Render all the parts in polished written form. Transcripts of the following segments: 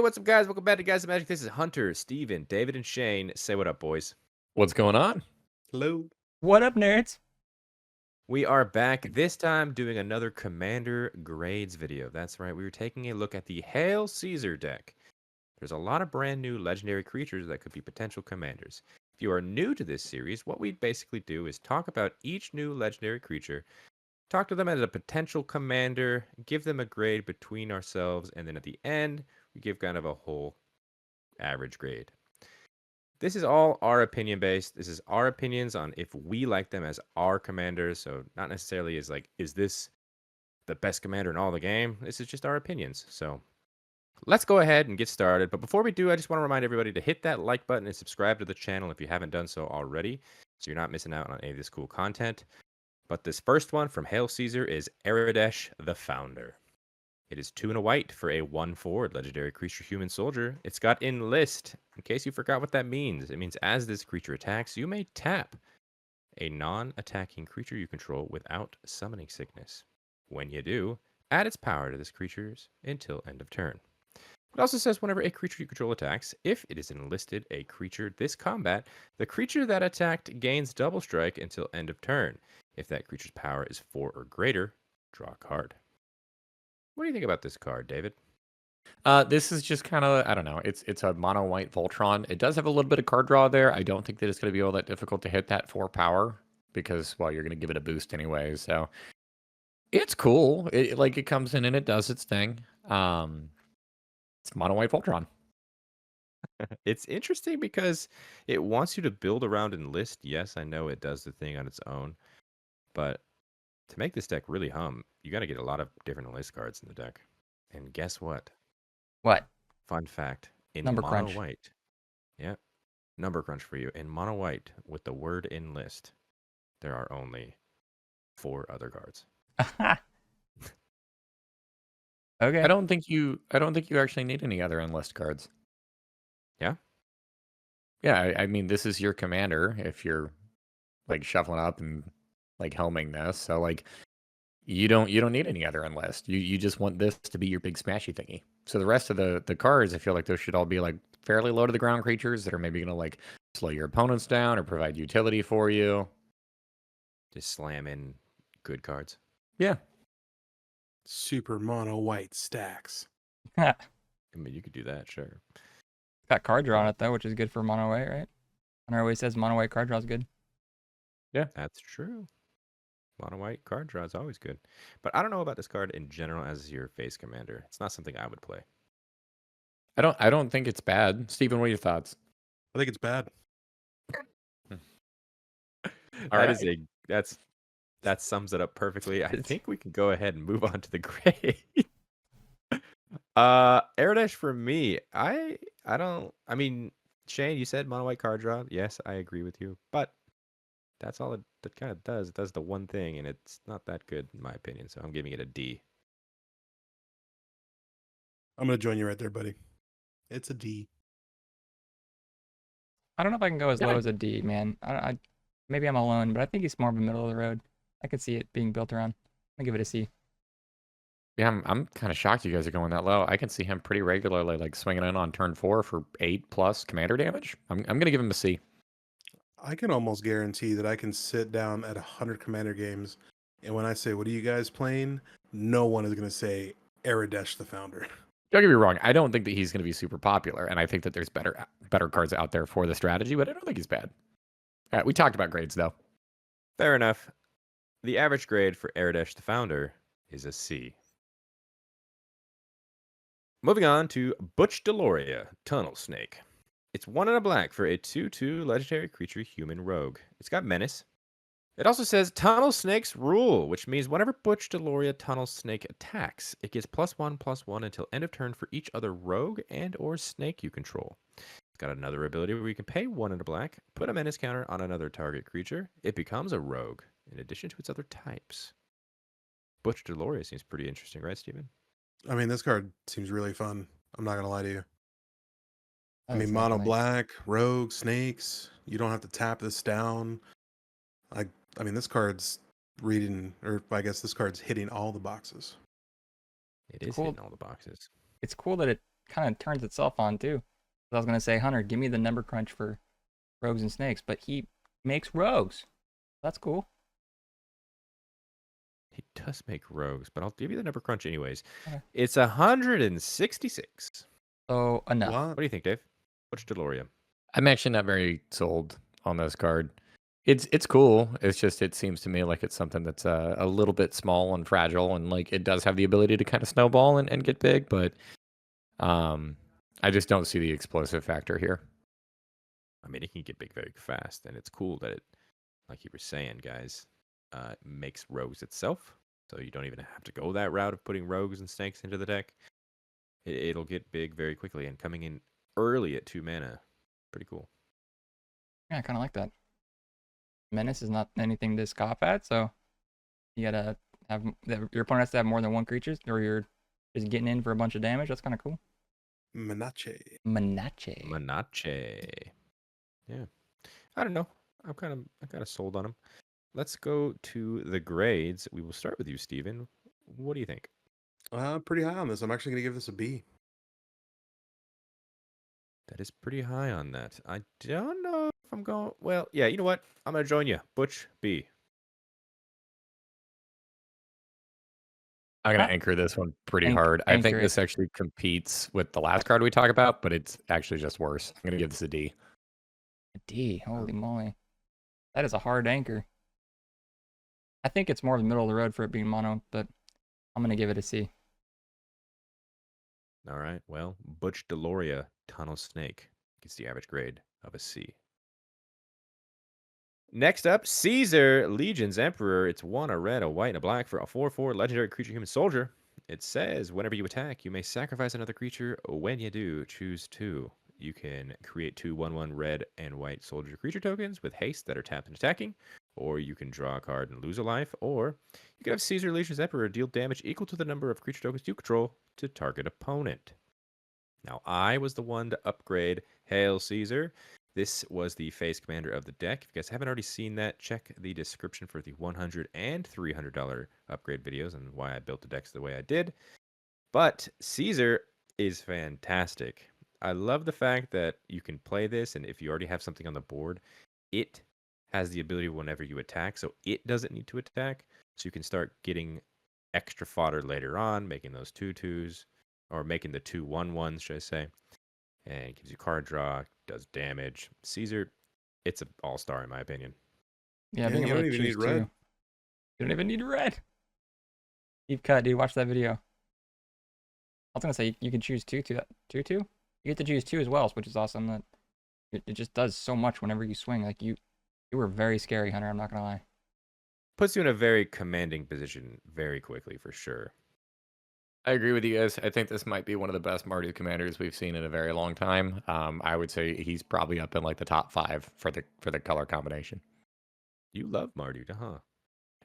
what's up, guys? Welcome back to Guys of Magic. This is Hunter, Steven, David, and Shane. Say what up, boys. What's going on? Hello. What up, nerds? We are back, this time doing another Commander Grades video. That's right, we were taking a look at the Hail Caesar deck. There's a lot of brand new legendary creatures that could be potential commanders. If you are new to this series, what we basically do is talk about each new legendary creature, talk to them as a potential commander, give them a grade between ourselves, and then at the end, we give kind of a whole average grade. This is all our opinion based. This is our opinions on if we like them as our commanders. So not necessarily is like, is this the best commander in all the game? This is just our opinions. So let's go ahead and get started. But before we do, I just want to remind everybody to hit that like button and subscribe to the channel if you haven't done so already, so you're not missing out on any of this cool content. But this first one from Hail Caesar is Aradesh the Founder. It is 2 and a white for a 1/4 legendary creature human soldier. It's got enlist. In case you forgot what that means, it means as this creature attacks, you may tap a non-attacking creature you control without summoning sickness. When you do, add its power to this creature's until end of turn. It also says whenever a creature you control attacks, if it is enlisted a creature this combat, the creature that attacked gains double strike until end of turn. If that creature's power is 4 or greater, draw a card. What do you think about this card, David? This is just kind of, I don't know, it's a mono white Voltron. It does have a little bit of card draw there. I don't think that it's going to be all that difficult to hit that 4 power because, well, you're going to give it a boost anyway. So it's cool. It comes in and it does its thing. It's mono white Voltron. It's interesting because it wants you to build around enlist. Yes, I know it does the thing on its own, but to make this deck really hum, you got to get a lot of different enlist cards in the deck. And guess what? What? Fun fact. In Number mono crunch. white. Yeah. Number crunch for you. In mono white with the word enlist, there are only 4 other cards. Okay. I don't think you actually need any other enlist cards. Yeah? Yeah, I mean, this is your commander if you're like shuffling up and like helming this. So like you don't need any other enlist. You just want this to be your big smashy thingy. So the rest of the cards, I feel like those should all be like fairly low to the ground creatures that are maybe gonna like slow your opponents down or provide utility for you. Just slam in good cards. Yeah. Super mono white stacks. I mean, you could do that, sure. Got card draw on it though, which is good for mono white, right? Hunter always says mono white card draw is good. Yeah. That's true. Mono white card draw is always good. But I don't know about this card in general as your face commander. It's not something I would play. I don't think it's bad. Steven, what are your thoughts? I think it's bad. That sums it up perfectly. I think we can go ahead and move on to the grade. Aradesh for me, I mean, Shane, you said mono white card draw. Yes, I agree with you. But that's all it kind of does. It does the one thing, and it's not that good in my opinion. So I'm giving it a D. I'm going to join you right there, buddy. It's a D. I don't know if I can go as low as a D, man. Maybe I'm alone, but I think he's more of a middle of the road. I could see it being built around. I give it a C. Yeah, I'm kind of shocked you guys are going that low. I can see him pretty regularly, like swinging in on turn 4 for 8+ commander damage. I'm gonna give him a C. I can almost guarantee that I can sit down at 100 commander games, and when I say, what are you guys playing? No one is going to say Aradesh the Founder. Don't get me wrong. I don't think that he's going to be super popular, and I think that there's better cards out there for the strategy, but I don't think he's bad. All right, we talked about grades, though. Fair enough. The average grade for Aradesh the Founder is a C. Moving on to Butch DeLoria, Tunnel Snake. It's 1 and a black for a 2/2 legendary creature human rogue. It's got menace. It also says Tunnel Snake's rule, which means whenever Butch DeLoria Tunnel Snake attacks, it gets +1/+1 until end of turn for each other rogue and or snake you control. It's got another ability where you can pay 1 and a black, put a menace counter on another target creature. It becomes a rogue, in addition to its other types. Butch DeLoria seems pretty interesting, right, Steven? I mean, this card seems really fun. I'm not going to lie to you. I mean, That's mono definitely- black, rogue, snakes. You don't have to tap this down. I mean, this card's reading, or I guess this card's hitting all the boxes. It is Cool. hitting all the boxes. It's cool that it kind of turns itself on too. I was gonna say, Hunter, give me the number crunch for rogues and snakes, but he makes rogues. That's cool. He does make rogues, but I'll give you the number crunch anyways. Okay. It's 166. So enough. What do you think, Dave? What's DeLoria? I'm actually not very sold on this card. It's cool. It's just it seems to me like it's something that's a little bit small and fragile, and like it does have the ability to kind of snowball and get big, but I just don't see the explosive factor here. I mean, it can get big very fast, and it's cool that it, like you were saying, guys, makes rogues itself. So you don't even have to go that route of putting rogues and snakes into the deck. It'll get big very quickly, and coming in early at 2 mana, pretty cool. Yeah, I kind of like that. Menace is not anything to scoff at, so you gotta have your opponent has to have more than one creature, or you're just getting in for a bunch of damage. That's kind of cool. Menace. Menace. Yeah. I don't know. I'm kind of sold on him. Let's go to the grades. We will start with you, Steven. What do you think? Pretty high on this. I'm actually gonna give this a B. That is pretty high on that. I don't know if I'm going. Well, yeah, you know what? I'm going to join you. Butch, B. I'm gonna anchor this one pretty hard. I think anchor this it. actually competes with the last card we talked about, but it's actually just worse. I'm gonna give this a D. A D. Holy moly. That is a hard anchor. I think it's more of the middle of the road for it being mono, but I'm going to give it a C. All right. Well, Butch DeLoria, Tunnel Snake, gets the average grade of a C. Next up, Caesar, Legion's Emperor. It's 1, a red, a white, and a black for a 4/4 legendary creature human soldier. It says, whenever you attack, you may sacrifice another creature. When you do, choose 2. You can create 2 1/1 red and white soldier creature tokens with haste that are tapped and attacking, or you can draw a card and lose a life, or you can have Caesar, Legion's Emperor deal damage equal to the number of creature tokens you control to target opponent. Now, I was the one to upgrade Hail Caesar. This was the face commander of the deck. If you guys haven't already seen that, check the description for the $100 and $300 upgrade videos and why I built the decks the way I did. But Caesar is fantastic. I love the fact that you can play this, and if you already have something on the board, it has the ability whenever you attack, so it doesn't need to attack. So you can start getting extra fodder later on, making those 2/2s, or making the 2 1/1s, should I say. And it gives you card draw, does damage. Caesar, it's an all-star in my opinion. Yeah, Yeah, being you able don't to even choose need red. two. You don't even need red. Deep cut, dude. Watch that video. I was gonna say you can choose two. You get to choose 2 as well, which is awesome. That it just does so much whenever you swing. Like you were very scary, Hunter. I'm not gonna lie. Puts you in a very commanding position very quickly, for sure. I agree with you guys. I think this might be one of the best Mardu commanders we've seen in a very long time. I would say he's probably up in like the top 5 for the color combination. You love Marduk, huh?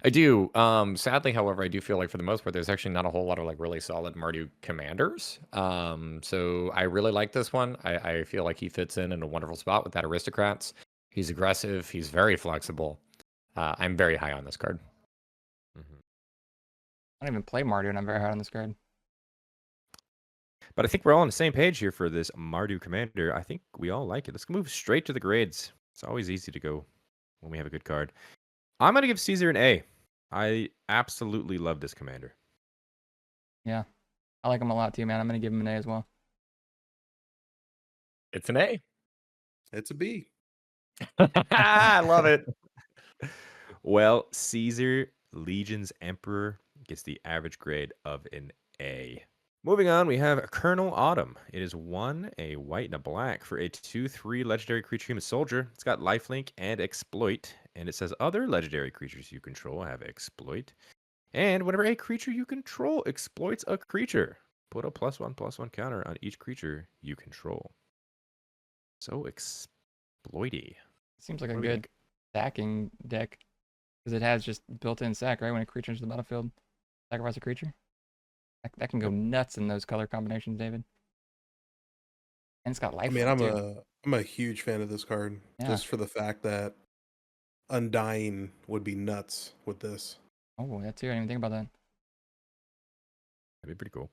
I do. Sadly, however, I do feel like for the most part, there's actually not a whole lot of like really solid Mardu commanders. So I really like this one. I feel like he fits in a wonderful spot with that aristocrats. He's aggressive. He's very flexible. I'm very high on this card. Mm-hmm. I don't even play Mardu, and I'm very hard on this card. But I think we're all on the same page here for this Mardu commander. I think we all like it. Let's move straight to the grades. It's always easy to go when we have a good card. I'm going to give Caesar an A. I absolutely love this commander. Yeah, I like him a lot too, man. I'm gonna give him an A as well. It's an A. It's a B. I love it. Well, Caesar, Legion's Emperor, gets the average grade of an A. Moving on, we have Colonel Autumn. It is 1, a white, and a black for a 2/3 legendary creature human soldier. It's got lifelink and exploit, and it says other legendary creatures you control have exploit. And whenever a creature you control exploits a creature, put a +1/+1 counter on each creature you control. So exploity. Seems like a What do we good stacking deck because it has just built-in sack, right? When a creature enters the battlefield, sacrifice a creature. That can go nuts in those color combinations, David. And it's got life. I mean, too. I'm a huge fan of this card, Yeah. just for the fact that Undying would be nuts with this. Oh, that too. I didn't even think about that. That'd be pretty cool.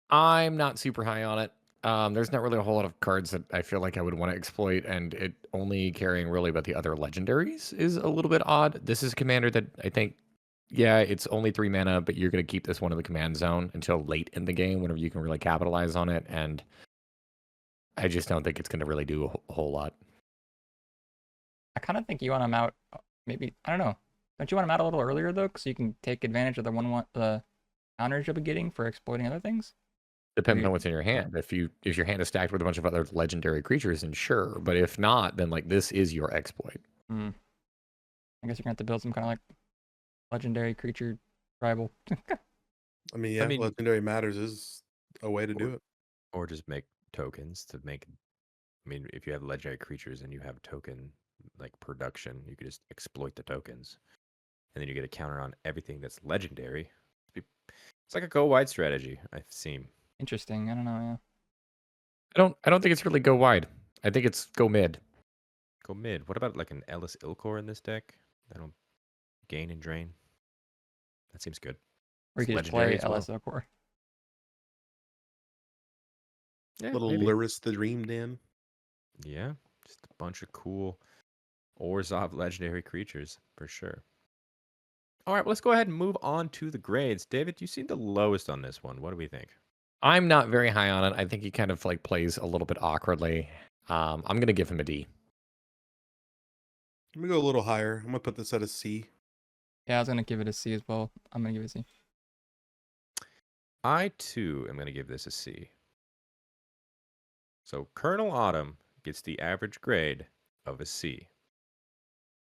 I'm not super high on it. There's not really a whole lot of cards that I feel like I would want to exploit, and it only caring really about the other legendaries is a little bit odd. This is a commander that I think, yeah, it's only 3 mana, but you're going to keep this one in the command zone until late in the game, whenever you can really capitalize on it, and I just don't think it's going to really do a whole lot. I kind of think you want him out. Maybe I don't know. Don't you want him out a little earlier though, so you can take advantage of the counters you'll be getting for exploiting other things? Depending on what's in your hand. If your hand is stacked with a bunch of other legendary creatures, then sure. But if not, then like this is your exploit. I guess you're gonna have to build some kind of like legendary creature tribal. I mean, yeah, legendary matters is a way to do it. Or just make tokens to make. I mean, if you have legendary creatures and you have token like production, you could just exploit the tokens, and then you get a counter on everything that's legendary. It's like a go wide strategy. I've seen. Interesting. I don't know. Yeah. I don't think it's really go wide. I think it's go mid. Go mid. What about like an Ellis Ilkor in this deck? That'll gain and drain. That seems good. Or you It's could just legendary play as well. LS Core. Yeah, Little maybe. Lyris the Dream Den. Yeah, just a bunch of cool Orzhov legendary creatures for sure. All right, well, let's go ahead and move on to the grades. David, you seem the lowest on this one. What do we think? I'm not very high on it. I think he kind of like plays a little bit awkwardly. I'm gonna give him a D. I'm gonna go a little higher. I'm gonna put this at a C. Yeah, I was gonna give it a C as well. I'm gonna give it a C. I too am going to give this a C. So Colonel Autumn gets the average grade of a C.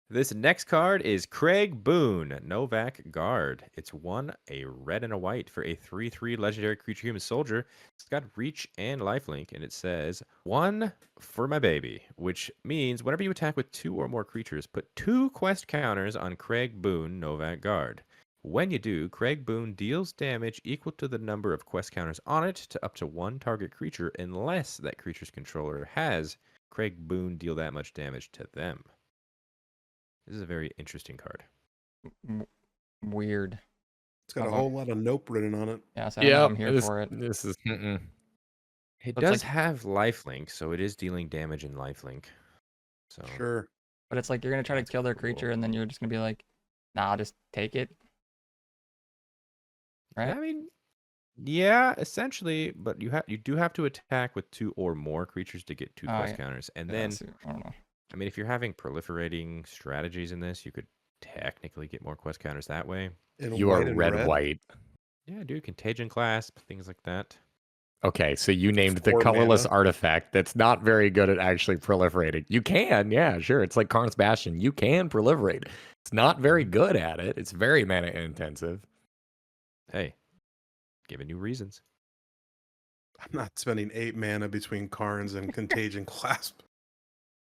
This next card is Craig Boone, Novac Guard. It's a red and a white for a 3/3 legendary creature human soldier. It's got reach and lifelink, and it says 1 for my baby, which means whenever you attack with 2 or more creatures, put 2 quest counters on Craig Boone, Novac Guard. When you do, Craig Boone deals damage equal to the number of quest counters on it to up to 1 target creature unless that creature's controller has Craig Boone deal that much damage to them. This is a very interesting card. Weird. It's got a whole lot of nope written on it. Yeah, so I don't know if I'm here for it. This is. It But it's does like- have lifelink, so it is dealing damage in lifelink. So Sure. But it's like you're gonna try to That's kill their cool. creature, and then you're just gonna be like, "Nah, I'll just take it." Right? I mean, yeah, essentially, but you do have to attack with 2 or more creatures to get 2 Oh, quest yeah. counters, and Yeah, then so, I don't know. I mean, if you're having proliferating strategies in this, you could technically get more quest counters that way. And You are white and red white. Yeah, dude, Contagion Clasp, things like that. Okay, so you named the 4 colorless mana. artifact that's not very good at actually proliferating. You can, yeah, sure. It's like Karn's Bastion. You can proliferate. It's not very good at it. It's very mana intensive. Hey, giving you reasons. I'm not spending 8 mana between Karns and Contagion Clasp.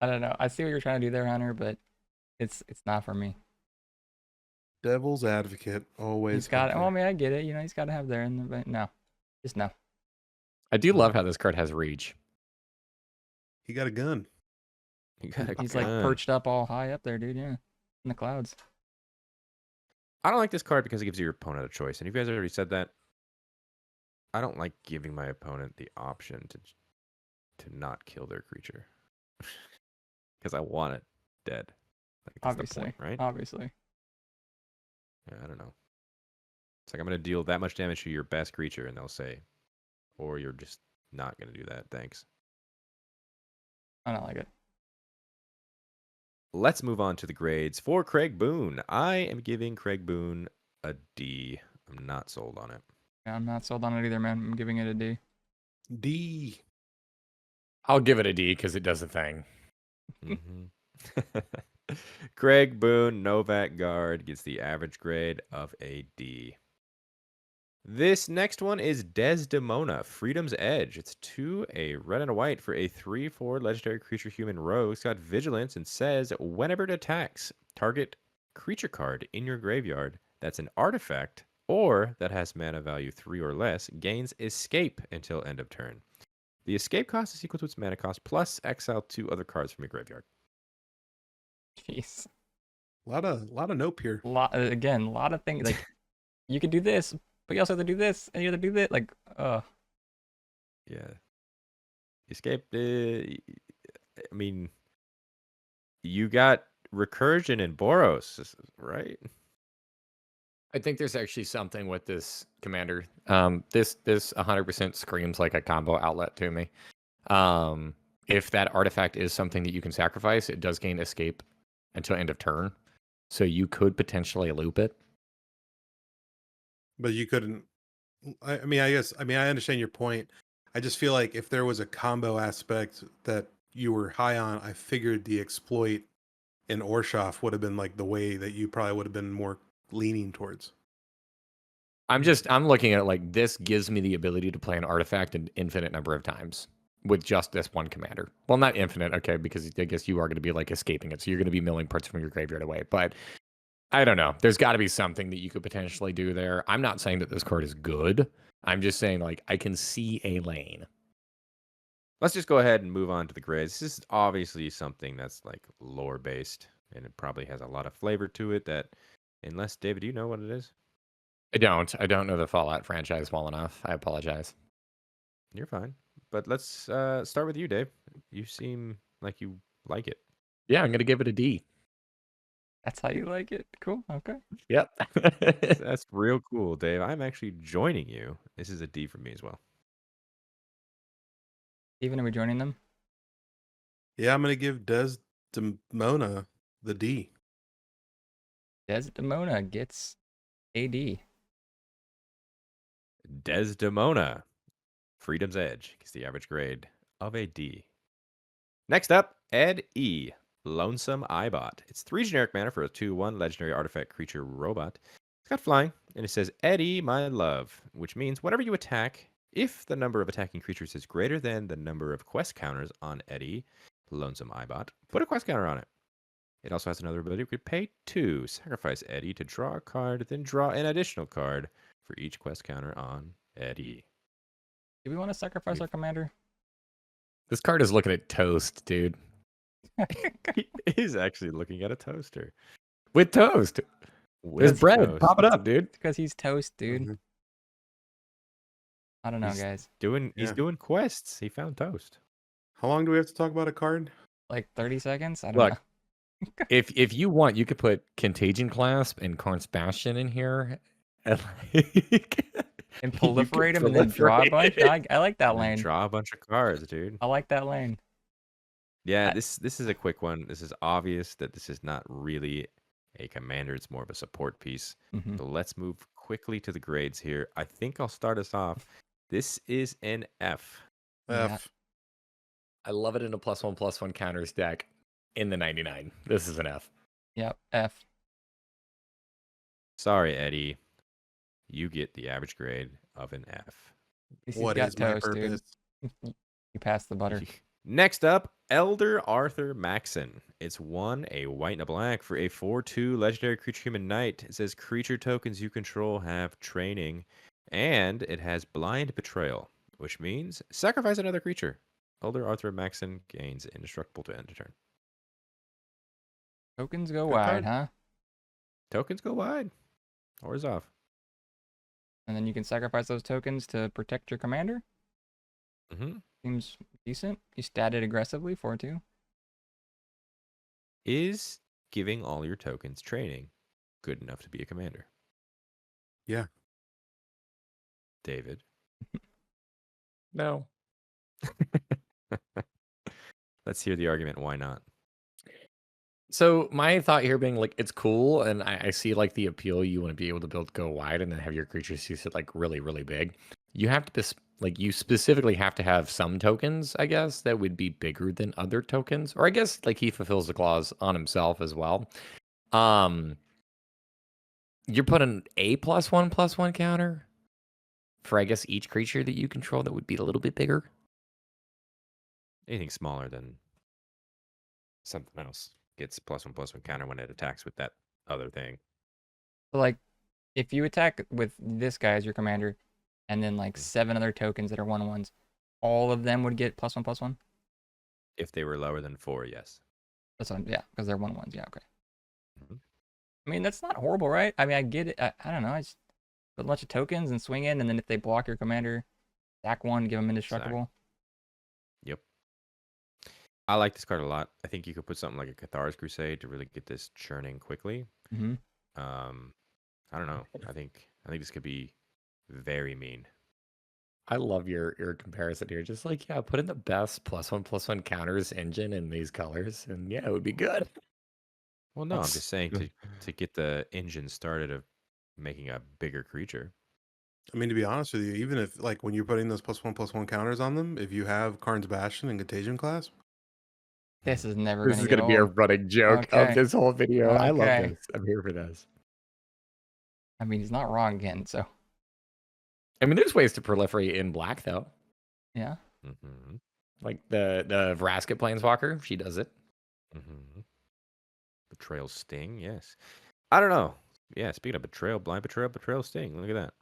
I don't know. I see what you're trying to do there, Hunter, but it's not for me. Devil's Advocate, always. He's got. Hunter. Well, I mean, I get it. You know, he's got to have there, but no, just no. I do love how this card has reach. He got a gun. You got a He's like gun. perched up all high up there, dude. Yeah, in the clouds. I don't like this card because it gives your opponent a choice. And you guys already said that. I don't like giving my opponent the option to not kill their creature. Because I want it dead. Like, that's Obviously, the point, right? Obviously. Yeah, I don't know. It's like I'm going to deal that much damage to your best creature, and they'll say, or you're just not going to do that. Thanks. I don't like it. Let's move on to the grades for Craig Boone. I am giving Craig Boone a D. I'm not sold on it. Yeah, I'm not sold on it either, man. I'm giving it a D. D. I'll give it a D because it does a thing. Mhm. Craig Boone, Novac Guard, gets the average grade of a D. This next one is Desdemona, Freedom's Edge. It's 2, a red and a white for a 3/4 legendary creature human rogue. It's got vigilance and says whenever it attacks, target creature card in your graveyard that's an artifact or that has mana value 3 or less gains escape until end of turn. The escape cost is equal to its mana cost plus exile 2 other cards from your graveyard. Jeez. A lot of nope here. A lot of things. Like, you could do this, but you also have to do this, and you have to do that. Like, Yeah. Escape. I mean, you got recursion and Boros, right? I think there's actually something with this commander. This 100% screams like a combo outlet to me. If that artifact is something that you can sacrifice, it does gain escape until end of turn. So you could potentially loop it. But you couldn't. I mean, I guess. I mean, I understand your point. I just feel like if there was a combo aspect that you were high on, I figured the exploit in Orshoff would have been like the way that you probably would have been more leaning towards. I'm looking at it like this gives me the ability to play an artifact an infinite number of times with just this one commander. Well, not infinite, okay, because I guess you are going to be like escaping it. So you're going to be milling parts from your graveyard away. But I don't know. There's got to be something that you could potentially do there. I'm not saying that this card is good. I'm just saying like I can see a lane. Let's just go ahead and move on to the grades. This is obviously something that's like lore based, and it probably has a lot of flavor to it. That, unless David, do you know what it is? I don't know the Fallout franchise well enough. I apologize. You're fine. But let's start with you, Dave. You seem like you like it. Yeah, I'm going to give it a D. That's how you like it? Cool. Okay. Yep. That's real cool, Dave. I'm actually joining you. This is a D for me as well. Steven, are we joining them? Yeah, I'm gonna give Desdemona the D. Desdemona gets AD. Desdemona. Freedom's Edge gets the average grade of a D. Next up, Ed E. Lonesome Eyebot. It's 3 generic mana for a 2/1 legendary artifact creature robot. It's got flying, and it says, Eddie, my love, which means whenever you attack, if the number of attacking creatures is greater than the number of quest counters on Eddie, Lonesome Eyebot, put a quest counter on it. It also has another ability. You could pay 2, sacrifice Eddie to draw a card, then draw an additional card for each quest counter on Eddie. Do we want to sacrifice our commander? This card is looking at toast, dude. He is actually looking at a toaster. With toast. There's With bread. toast. Pop it up, dude. Because he's toast, dude. Mhm. I don't know, He's guys. He's Yeah. doing quests. He found toast. How long do we have to talk about a card? Like 30 seconds? I don't Look, know. if you want, you could put Contagion Clasp and Karn's Bastion in here. And, And you could proliferate him and then draw a bunch? proliferate. I like that And then lane. draw a bunch of cards, dude. I like that lane. Yeah, I- this is a quick one. This is obvious that this is not really a commander. It's more of a support piece. Mhm. So let's move quickly to the grades here. I think I'll start us off. This is an F. Yeah. F. I love it in a +1/+1 counters deck in the 99. This is an F. Yep. F. Sorry, Eddie. You get the average grade of an F. He's What got is my toast, dude. purpose? You passed the butter. Next up, Elder Arthur Maxson. It's 1, a white and a black for a 4/2 legendary creature human knight. It says creature tokens you control have training, and it has blind betrayal, which means sacrifice another creature. Elder Arthur Maxson gains indestructible to end a turn. Tokens go Good wide, card. huh? Tokens go wide. Or is off. And then you can sacrifice those tokens to protect your commander. Mm-hmm. Seems decent. You statted aggressively, 4/2. Is giving all your tokens training good enough to be a commander? Yeah. David. No. Let's hear the argument. Why not? So my thought here being like it's cool, and I see like the appeal. You want to be able to build go wide and then have your creatures use it like really, really big. You have to like you specifically have to have some tokens, I guess, that would be bigger than other tokens. Or I guess like he fulfills the clause on himself as well. You're putting a +1/+1 counter for I guess each creature that you control that would be a little bit bigger. Anything smaller than something else gets +1/+1 counter when it attacks with that other thing. So, like, if you attack with this guy as your commander, and then like 7 other tokens that are 1/1s, all of them would get +1/+1? If they were lower than 4, yes. That's what, yeah, because they're 1/1s. Yeah, okay. Mhm. I mean, that's not horrible, right? I mean, I get it. I don't know. I just put a bunch of tokens and swing in, and then if they block your commander, Stack 1, give him indestructible. Yep. I like this card a lot. I think you could put something like a Cathar's Crusade to really get this churning quickly. Mm-hmm. I don't know. I think this could be very mean. I love your comparison here. Just like, yeah, put in the best +1/+1 counters engine in these colors, and yeah, it would be good. Well, no, I'm That's just saying good. to get the engine started of making a bigger creature. I mean, to be honest with you, even if like when you're putting those +1/+1 counters on them, if you have Karn's Bastion and Contagion Clasp, This is never This gonna is get gonna be a old. running joke of Okay. this whole video. I love Okay. this. I'm here for this. I mean, he's not wrong again, so I mean, there's ways to proliferate in black though. yeah. Mm-hmm. Like the Vraska Planeswalker, she does it. Mm-hmm. Betrayal Sting, yes. I don't know. Yeah, speaking of betrayal, blind betrayal Sting. Look at that.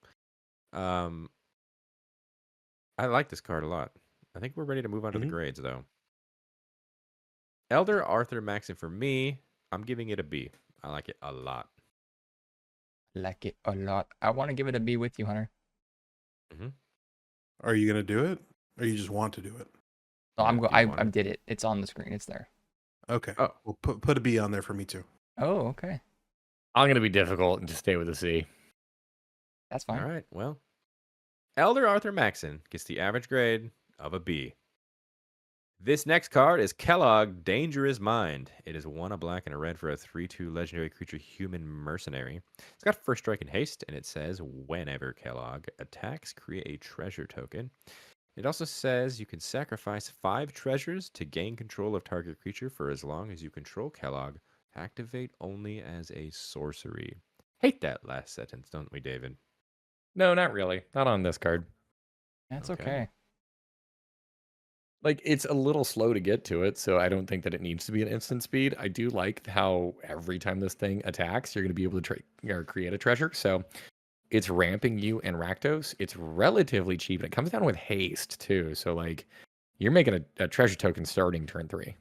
I like this card a lot. I think we're ready to move on to the grades, though. Elder Arthur Maxson, for me, I'm giving it a B. I like it a lot. Like it a lot. I want to give it a B with you, Hunter. Mm-hmm. are you gonna do it, or you just want to do it? No, Yeah, I did it. It's on the screen. It's there. Okay. Oh. Well, put a B on there for me too. Oh, okay. I'm gonna be difficult and just stay with a C. That's fine. All right, well. Elder Arthur Maxson gets the average grade of a B. This next card is Kellogg, Dangerous Mind. It is 1 a black and a red for a 3/2 legendary creature human mercenary. It's got first strike and haste, and it says whenever Kellogg attacks, create a treasure token. It also says you can sacrifice 5 treasures to gain control of target creature for as long as you control Kellogg. Activate only as a sorcery. Hate that last sentence, don't we, David? No, not really. Not on this card. That's Okay. okay. Like, it's a little slow to get to it, so I don't think that it needs to be an instant speed. I do like how every time this thing attacks, you're going to be able to create a treasure. So it's ramping you and Rakdos. It's relatively cheap, and it comes down with haste, too. So, like, you're making a treasure token starting turn 3.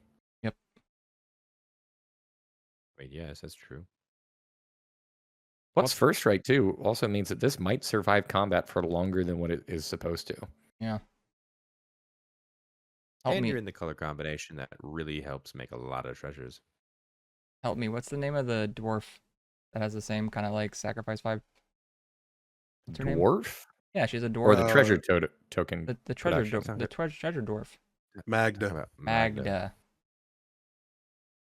Wait, yes, that's true. Plus, first strike, too, also means that this might survive combat for longer than what it is supposed to. Yeah. Help And me. you're in the color combination that really helps make a lot of treasures. Help me. What's the name of the dwarf that has the same kind of like sacrifice 5? What's her name? Dwarf? Yeah, she's a dwarf. Or the treasure token. the treasure production. treasure dwarf. Magda. How about Magda.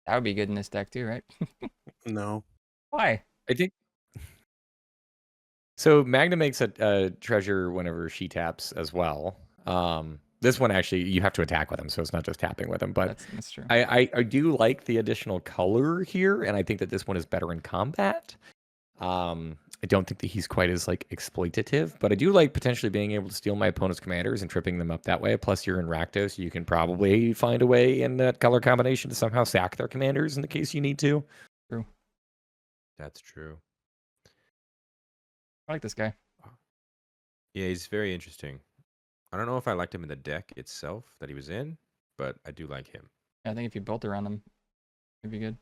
That would be good in this deck too, right? No. Why? I think. So Magda makes a treasure whenever she taps as well. This one actually you have to attack with him, so it's not just tapping with him. But That's true. I do like the additional color here, and I think that this one is better in combat. I don't think that he's quite as like exploitative, but I do like potentially being able to steal my opponent's commanders and tripping them up that way. Plus, you're in Rakdos, so you can probably find a way in that color combination to somehow sack their commanders in the case you need to. True. That's true. I like this guy. Yeah, he's very interesting. I don't know if I liked him in the deck itself that he was in, but I do like him. Yeah, I think if you built around him, it'd be good.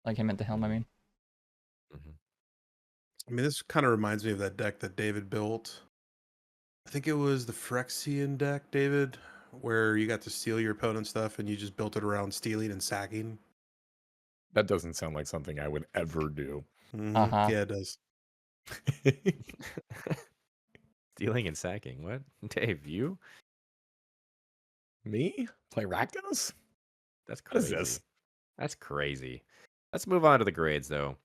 Like him at the helm, I mean. Mm-hmm. I mean, this kind of reminds me of that deck that David built. I think it was the Phyrexian deck, David, where you got to steal your opponent's stuff and you just built it around stealing and sacking. That doesn't sound like something I would ever do. Mhm. Uh-huh. Yeah, it does. Stealing and sacking. What? Dave, you? Me? Play Rakdos? That's What is crazy. this? That's crazy. Let's move on to the grades, though.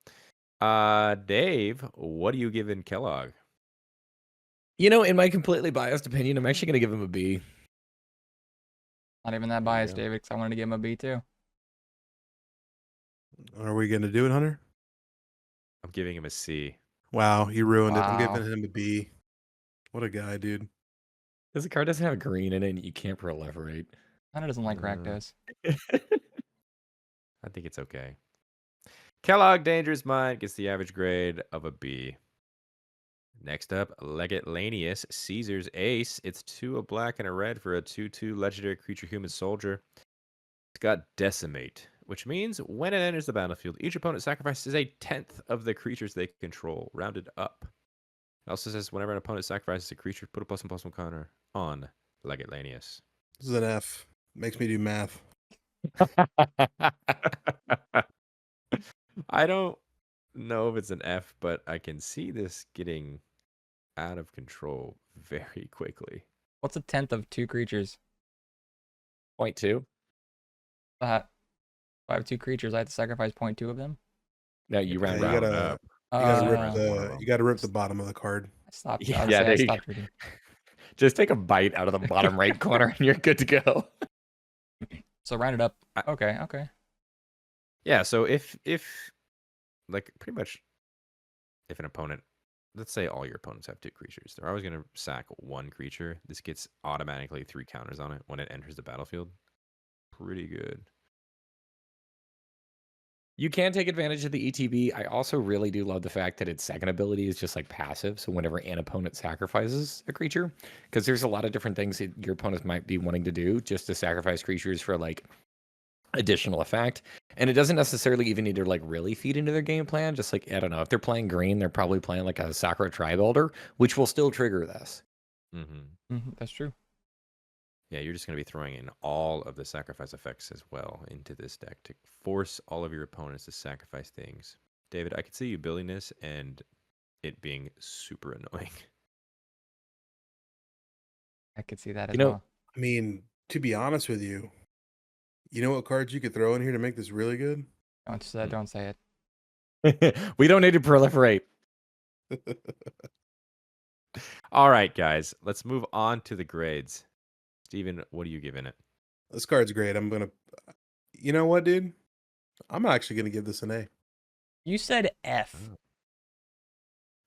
Dave, what do you give in Kellogg? You know, in my completely biased opinion, I'm actually going to give him a B. Not even that There you biased, go. David, because I wanted to give him a B too. Are we going to do it, Hunter? I'm giving him a C. Wow, you ruined it. I'm Wow. giving him a B. What a guy, dude. Because the card doesn't have green in it, and you can't proliferate. Hunter doesn't like Rakdos. I think it's okay. Kellogg, Dangerous Mind gets the average grade of a B. Next up, Legate Lanius, Caesar's Ace. It's 2 a black and a red for a 2/2 legendary creature human soldier. It's got Decimate, which means when it enters the battlefield, each opponent sacrifices a 10th of the creatures they control, rounded up. It also says whenever an opponent sacrifices a creature, put a +1/+1 counter on Legate Lanius. This is an F. Makes me do math. I don't know if it's an F, but I can see this getting out of control very quickly. What's a tenth of 2 creatures? 0.2. If I have 2 creatures, I have to sacrifice 0.2 of them. No, you round you round gotta- up. You gotta Uh, rip one of the them. you gotta rip the bottom of the card. I stopped. Yeah, I would say there I you stopped reading. Just take a bite out of the bottom right corner and you're good to go. So round it up. I- Okay, okay. Yeah, so if like pretty much if an opponent, let's say all your opponents have 2 creatures, they're always going to sack 1 creature. This gets automatically 3 counters on it when it enters the battlefield. Pretty good. You can take advantage of the ETB. I also really do love the fact that its second ability is just like passive. So whenever an opponent sacrifices a creature, because there's a lot of different things that your opponents might be wanting to do just to sacrifice creatures for like additional effect. And it doesn't necessarily even need to like really feed into their game plan. Just like, I don't know, if they're playing green, they're probably playing like a Sakura Tribe Elder, which will still trigger this. That's true. Yeah, you're just going to be throwing in all of the sacrifice effects as well into this deck to force all of your opponents to sacrifice things. David, I could see you building this and it being super annoying. I could see that as You know, well. I mean, to be honest with you, you know what cards you could throw in here to make this really good? Don't say it. We don't need to proliferate. All right, guys, let's move on to the grades. Steven, what are you giving it? This card's great. You know what, dude? I'm actually gonna give this an A. You said F. Oh.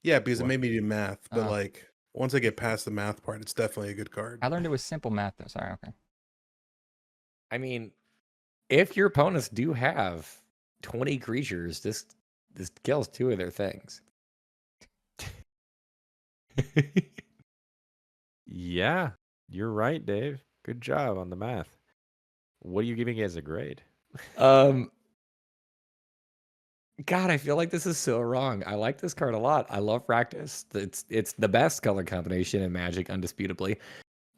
Yeah, because it What? made me do math. But Oh. like, once I get past the math part, it's definitely a good card. I learned it was simple math though. Sorry, okay. I mean, if your opponents do have 20 creatures, this kills 2 of their things. Yeah, you're right, Dave. Good job on the math. What are you giving it as a grade? God, I feel like this is so wrong. I like this card a lot. I love Practice. It's the best color combination in Magic, undisputably.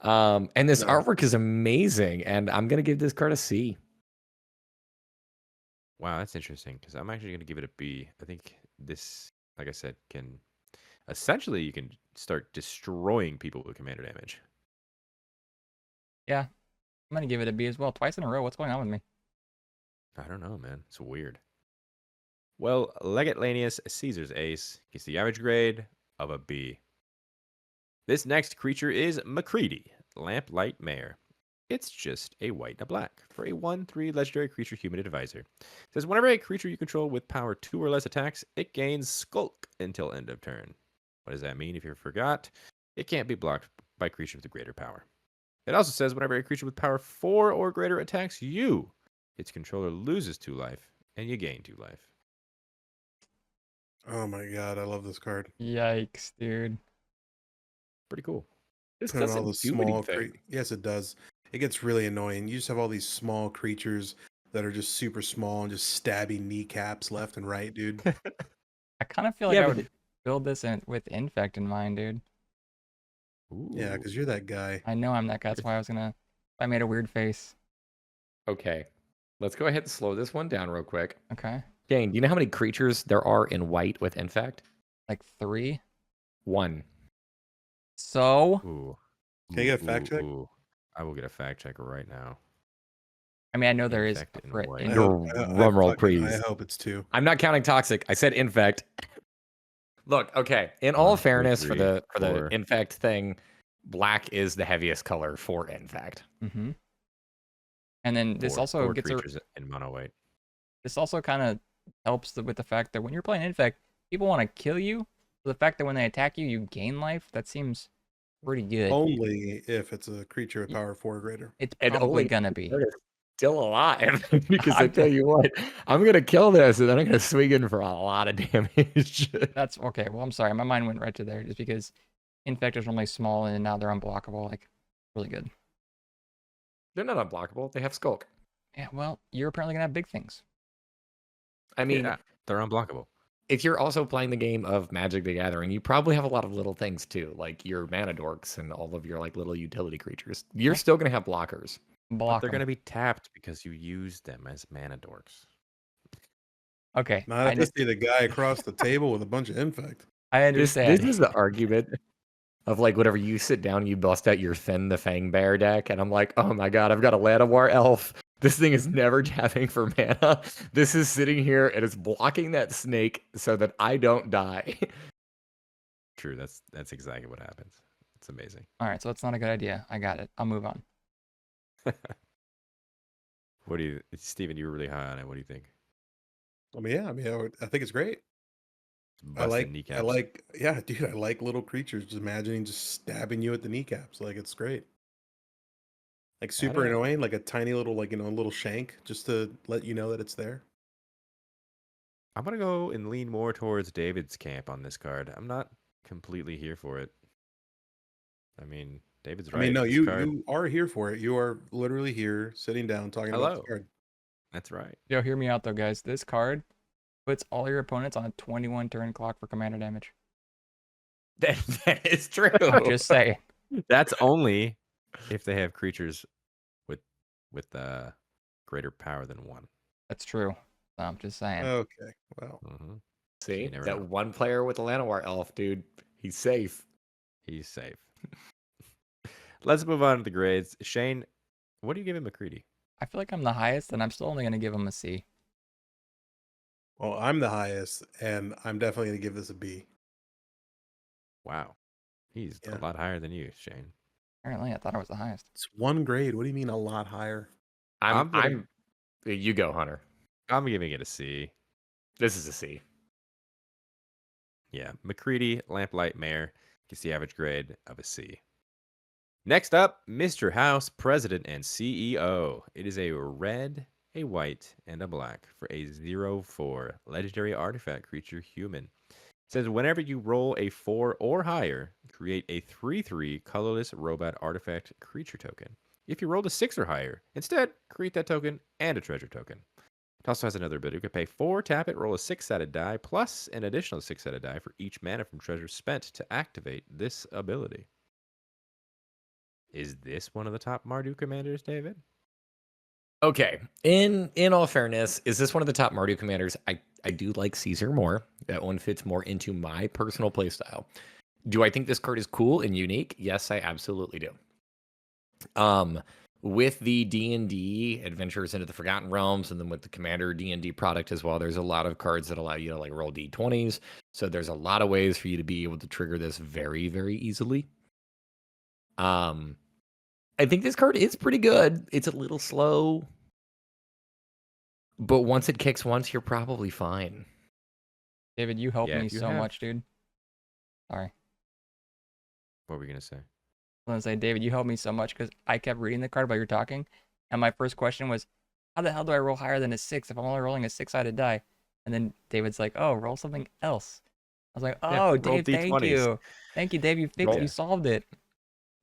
And this No. artwork is amazing, and I'm gonna give this card a C. Wow, that's interesting because I'm actually going to give it a B. I think this, like I said, can essentially you can start destroying people with commander damage. Yeah. I'm gonna give it a B as well. Twice in a row. What's going on with me? I don't know, man. It's weird. Well, Legate Lanius, Caesar's Ace, gets the average grade of a B. This next creature is MacCready, Lamplight Mare. It's just a white and a black for a 1/3 legendary creature human advisor. It says whenever a creature you control with power 2 or less attacks, it gains Skulk until end of turn. What does that mean if you forgot? It can't be blocked by creatures with a greater power. It also says whenever a creature with power 4 or greater attacks you, its controller loses 2 life and you gain 2 life. Oh my god, I love this card. Yikes, dude. Pretty cool. This Put in all doesn't those do small anything. Yes, it does. It gets really annoying. You just have all these small creatures that are just super small and just stabbing kneecaps left and right, dude. I kind of feel like Yeah, I but would build this with Infect in mind, dude. Yeah, Ooh. because you're that guy. I know I'm that guy. That's why I made a weird face. Okay, let's go ahead and slow this one down real quick. Okay. Jane, do you know how many creatures there are in white with Infect? Like 3. 1. So, Ooh. Can I get a fact check? Ooh. I will get a fact check right now. I mean, I know there is Infect in for white. I in- hope, Drum roll, please. I hope it's 2. I'm not counting Toxic. I said Infect. Look, okay. In all 1, 2, fairness, 3, for the 4. Infect thing, black is the heaviest color for Infect. Mhm. And then this 4 also gets creatures in mono white. this also kind of helps with the fact that when you're playing Infect, people want to kill you. So the fact that when they attack you, you gain life, that seems pretty good. Only if it's a creature with power 4 or greater. It's And probably only gonna be. They're still alive because I I'm tell you what, I'm gonna kill this and then I'm gonna swing in for a lot of damage. That's okay. Well, I'm sorry. My mind went right to there just because Infect is normally small and now they're unblockable. Like, really good. They're not unblockable. They have Skulk. Yeah, well, you're apparently gonna have big things. I mean, Yeah, they're unblockable. if you're also playing the game of Magic the Gathering, you probably have a lot of little things too, like your mana dorks and all of your like little utility creatures. You're still gonna have blockers. But Block they're 'em. going to be tapped because you use them as mana dorks. Okay, Not if you see the guy across the table with a bunch of infect. I This understand. is the argument of like whenever you sit down, you bust out your Finn the Fang Bear deck, and I'm like, oh my god, I've got a Llanowar Elf. This thing is never tapping for mana. This is sitting here and it's blocking that snake so that I don't die. True, that's exactly what happens. It's amazing. All right, so that's not a good idea. I got it. I'll move on. What do you, Steven, you were really high on it. What do you think? I mean, yeah, I think it's great. Busting kneecaps. Yeah, dude, I like little creatures. Just imagining just stabbing you at the kneecaps. Like, it's great. Like, super Yeah. annoying, like a tiny little, like, little shank just to let you know that it's there. I'm going to go and lean more towards David's camp on this card. I'm not completely here for it. I mean, David's right. I mean, no, This you card- you are here for it. You are literally here, sitting down, talking about Hello. this card. That's right. Yo, hear me out though, guys. This card puts all your opponents on a 21 turn clock for commander damage. That is true. Just saying. That's only if they have creatures with greater power than one. That's true. I'm just saying. Okay, well, Mm-hmm. See, You never that know. one player with the Llanowar Elf, dude, he's safe. He's safe. Let's move on to the grades. Shane, what do you give him MacCready? I feel like I'm the highest, and I'm still only going to give him a C. well, I'm the highest, and I'm definitely gonna give this a B. Wow. He's Yeah. a lot higher than you, Shane. Apparently, I thought I was the highest. It's one grade. What do you mean a lot higher? I'm you go, Hunter. I'm giving it a C. This is a C. Yeah. MacCready, Lamplight, Mayor gets the average grade of a C. Next up, Mr. House, President and CEO. It is a red, a white, and a black for a 0/4 legendary artifact creature human. It says whenever you roll a 4 or higher, create a 3/3 colorless robot artifact creature token. If you rolled a 6 or higher, instead create that token and a treasure token. It also has another ability. You can pay 4, tap it, roll a 6-sided die, plus an additional 6-sided die for each mana from treasure spent to activate this ability. Is this one of the top Mardu commanders, David? Okay. In all fairness, is this one of the top Mardu commanders? I do like Caesar more. That one fits more into my personal playstyle. Do I think this card is cool and unique? Yes, I absolutely do. With the D&D Adventures into the Forgotten Realms, and then with the Commander D&D product as well, there's a lot of cards that allow you to like roll D20s. So there's a lot of ways for you to be able to trigger this very, very easily. I think this card is pretty good. It's a little slow, but once it kicks once, you're probably fine. David, you helped Yeah, me if you so have- much, dude. Sorry. What were we going to say? I was going to say, David, you helped me so much because I kept reading the card while you're talking. And my first question was, how the hell do I roll higher than a 6 if I'm only rolling a 6-sided die? And then David's like, oh, roll something else. I was like, Yeah, oh, roll Dave, thank D20s. you. Thank you, Dave. You fixed Roll- You solved it.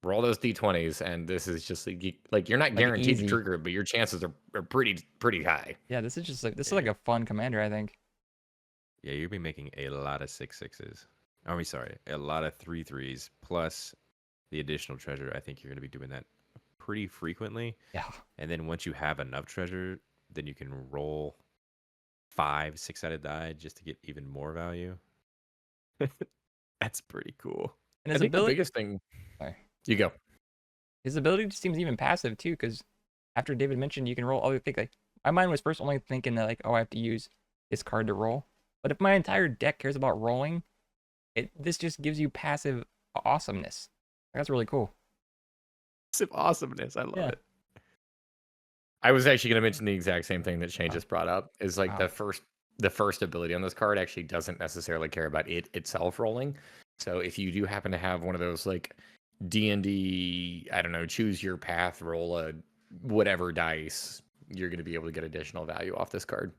Roll those D20s, and this is just like you're not Like, guaranteed easy. to trigger it, but your chances are pretty high. Yeah, this is just like, this is Yeah. like a fun commander, I think. Yeah, you'll be making a lot of 6/6s. I mean, sorry, a lot of 3/3s plus the additional treasure. I think you're going to be doing that pretty frequently. Yeah. And then once you have enough treasure, then you can roll 5 6-sided die just to get even more value. That's pretty cool. And I his think the ability, biggest thing. Sorry. You go. his ability just seems even passive too, because after David mentioned you can roll, I think like my mind was first only thinking that like, oh, I have to use this card to roll. But if my entire deck cares about rolling, this just gives you passive awesomeness. That's really cool. Massive awesomeness. I love Yeah. it. I was actually going to mention the exact same thing that Shane Wow. just brought up. Is like Wow. the first ability on this card actually doesn't necessarily care about it itself rolling. So if you do happen to have one of those like D&D, I don't know, choose your path, roll a whatever dice, you're going to be able to get additional value off this card.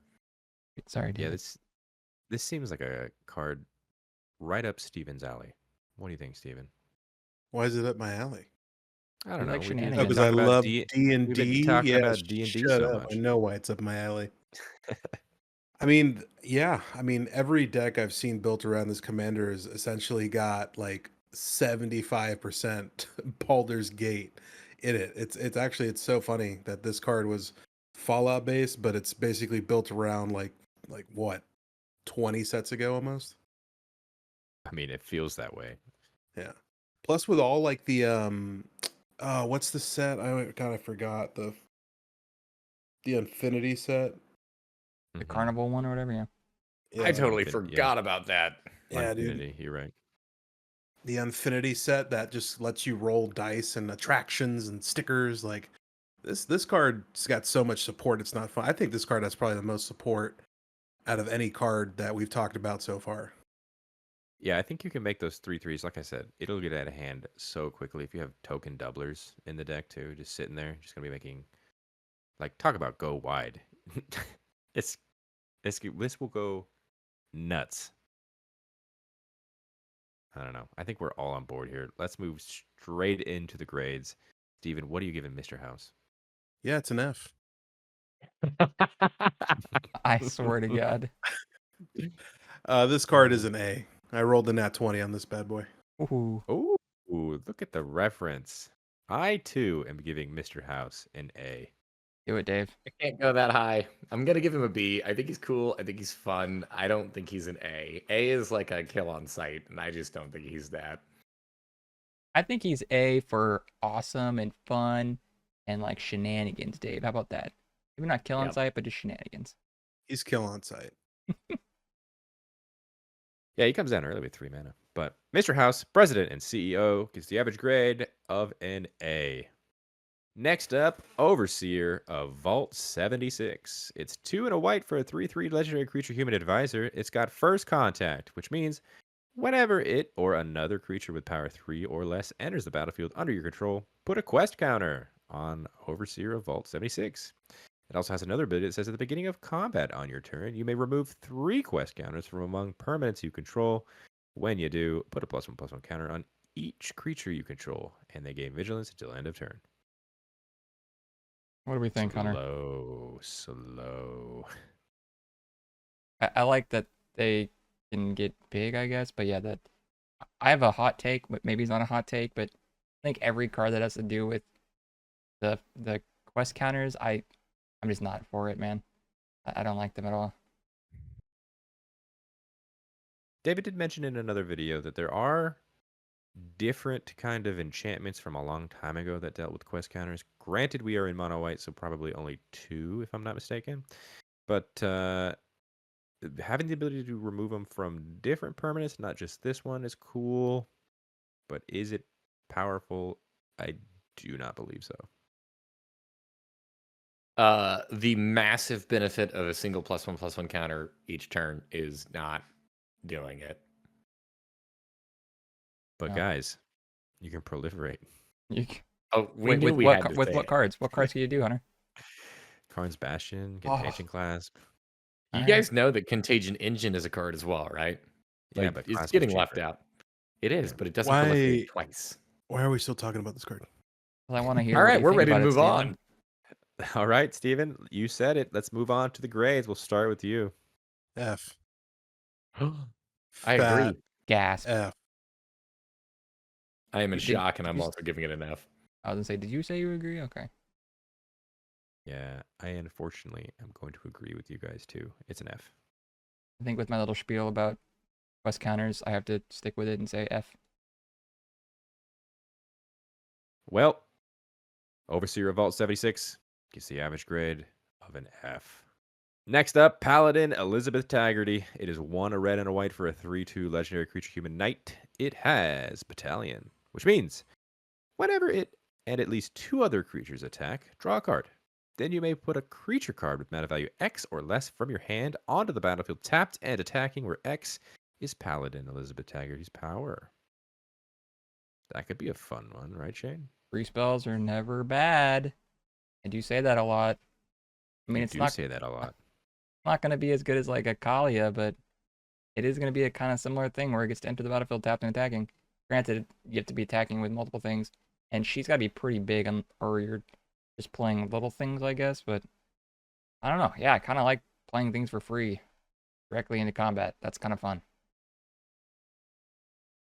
Sorry, Yeah, David. this seems like a card right up Steven's alley. What do you think, Steven? Why is it up my alley? I don't You know. like we've shenanigans. been Because talking I about love D- D and we've been D. talking Yeah, about D&D shut so up. much. I know why it's up my alley. I mean, Yeah, I mean, every deck I've seen built around this commander has essentially got like 75% Baldur's Gate in it. It's actually it's so funny that this card was Fallout based, but it's basically built around like what, 20 sets ago almost. I mean, it feels that way. Yeah. Plus with all like the what's the set? I forgot the Infinity set. The Mhm. carnival one or whatever. Yeah. Yeah, I totally yeah. forgot about that. yeah, dude. Infinity, you're right. The Infinity set that just lets you roll dice and attractions and stickers. Like this card's got so much support. It's not fun. I think this card has probably the most support out of any card that we've talked about so far. Yeah, I think you can make those 3/3s. Like I said, it'll get out of hand so quickly if you have token doublers in the deck too. Just sitting there, just gonna be making, like, talk about go wide. it's this will go nuts. I don't know. I think we're all on board here. Let's move straight into the grades. Steven, what are you giving Mr. House? Yeah, it's an F. I swear to God. This card is an A. I rolled a nat 20 on this bad boy. Ooh. Ooh, look at the reference. I too am giving Mr. House an A. Do it, Dave. I can't go that high. I'm gonna give him a B. I think he's cool. I think he's fun. I don't think he's an A. A is like a kill on sight, and I just don't think he's that. I think he's A for awesome and fun and like shenanigans, Dave. How about that? Maybe not kill on Yep. sight, but just shenanigans. He's kill on sight. Yeah, he comes down early with 3 mana. But Mr. House, president and CEO, gets the average grade of an A. Next up, Overseer of Vault 76. It's 2 and a white for a 3/3 legendary creature human advisor. It's got first contact, which means whenever it or another creature with power 3 or less enters the battlefield under your control, put a quest counter on Overseer of Vault 76. It also has another ability that says at the beginning of combat on your turn, you may remove 3 quest counters from among permanents you control. When you do, put a +1/+1 counter on each creature you control, and they gain vigilance until end of turn. What do we think, Hunter? Slow. I like that they can get big, I guess, but yeah, that I have a hot take, but maybe it's not a hot take, but I think every card that has to do with the quest counters, I'm just not for it, man. I don't like them at all. David did mention in another video that there are different kind of enchantments from a long time ago that dealt with quest counters. Granted, we are in mono white, so probably only 2, if I'm not mistaken. But having the ability to remove them from different permanents, not just this one, is cool. But is it powerful? I do not believe so. The massive benefit of a single +1/+1 counter each turn is not doing it. But No. guys, you can proliferate. You, Oh, we wait, knew with we what had to with say what it. cards? What cards can you do, Hunter? Karn's Bastion, get Oh. Ancient Clasp. You Alright. guys know that Contagion Engine is a card as well, right? Yeah, Like, but it's Clasp is getting left cheaper. out. It is, Yeah. but it doesn't Why- proliferate twice. Why are we still talking about this card? Well, I want to hear. All what right, you we're think ready to about it, move Steven. on. All right, Steven, you said it. Let's move on to the grades. We'll start with you. F. I Fat agree. Gasp. F. I am in Did- shock, and did I'm you- also giving it an F. I was gonna say, did you say you agree? Okay. Yeah, I unfortunately am going to agree with you guys too. It's an F. I think with my little spiel about quest counters, I have to stick with it and say F. Well, Overseer of Vault 76 gets the average grade of an F. Next up, Paladin Elizabeth Taggerdy. It is 1 a red and a white for a 3/2 legendary creature human knight. It has Battalion, which means whenever it and at least 2 other creatures attack, draw a card. Then you may put a creature card with mana value X or less from your hand onto the battlefield tapped and attacking, where X is Paladin Elizabeth Taggerdy's power. That could be a fun one, right, Shane? Free spells are never bad. I do say that a lot. I mean, You it's do not say that a lot. going to be as good as like a Kalia, but it is going to be a kind of similar thing where it gets to enter the battlefield tapped and attacking. Granted, you have to be attacking with multiple things, and she's got to be pretty big, or you're just playing little things, I guess. But I don't know. Yeah, I kind of like playing things for free. directly into combat. That's kind of fun.